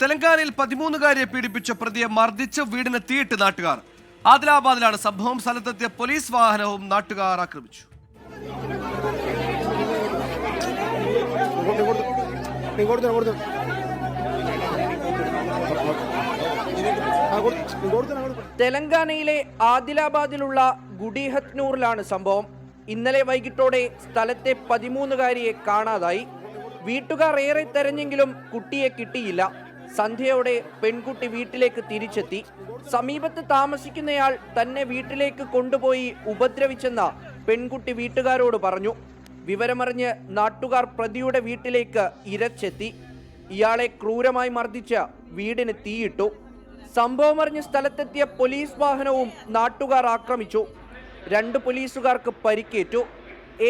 തെലങ്കാനയിൽ 13-കാരിയെ പീഡിപ്പിച്ച പ്രതിയെ മർദ്ദിച്ച് വീടിന് തീയിട്ട് നാട്ടുകാർ. ആദിലാബാദിലാണ് സംഭവം. സ്ഥലത്തെത്തിയ പോലീസ് വാഹനവും നാട്ടുകാർ ആക്രമിച്ചു. തെലങ്കാനയിലെ ആദിലാബാദിലുള്ള ഗുഡിഹത്നൂറിലാണ് സംഭവം. ഇന്നലെ വൈകിട്ടോടെ സ്ഥലത്തെ 13-കാരിയെ കാണാതായി. വീട്ടുകാർ ഏറെ തെരഞ്ഞെങ്കിലും കുട്ടിയെ കിട്ടിയില്ല. സന്ധ്യയോടെ പെൺകുട്ടി വീട്ടിലേക്ക് തിരിച്ചെത്തി. സമീപത്ത് താമസിക്കുന്നയാൾ തന്നെ വീട്ടിലേക്ക് കൊണ്ടുപോയി ഉപദ്രവിച്ചെന്ന് പെൺകുട്ടി വീട്ടുകാരോട് പറഞ്ഞു. വിവരമറിഞ്ഞ് നാട്ടുകാർ പ്രതിയുടെ വീട്ടിലേക്ക് ഇരച്ചെത്തി. ഇയാളെ ക്രൂരമായി മർദ്ദിച്ച് വീടിന് തീയിട്ടു. സംഭവമറിഞ്ഞ് സ്ഥലത്തെത്തിയ പോലീസ് വാഹനവും നാട്ടുകാർ ആക്രമിച്ചു. 2 പോലീസുകാർക്ക് പരിക്കേറ്റു.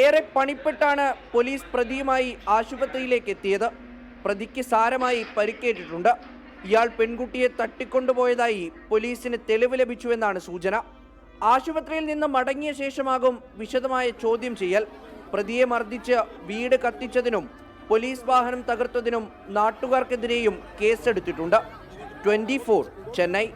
ഏറെ പണിപ്പെട്ടാണ് പോലീസ് പ്രതിയുമായി ആശുപത്രിയിലേക്ക് എത്തിയത്. പ്രതിക്ക് സാരമായി പരിക്കേറ്റിട്ടുണ്ട്. ഇയാൾ പെൺകുട്ടിയെ തട്ടിക്കൊണ്ടുപോയതായി പോലീസിന് തെളിവ് ലഭിച്ചുവെന്നാണ് സൂചന. ആശുപത്രിയിൽ നിന്ന് മടങ്ങിയ ശേഷമാകും വിശദമായ ചോദ്യം ചെയ്യൽ. പ്രതിയെ മർദ്ദിച്ച് വീട് കത്തിച്ചതിനും പോലീസ് വാഹനം തകർത്തതിനും നാട്ടുകാർക്കെതിരെയും കേസെടുത്തിട്ടുണ്ട്. 24 ചെന്നൈ.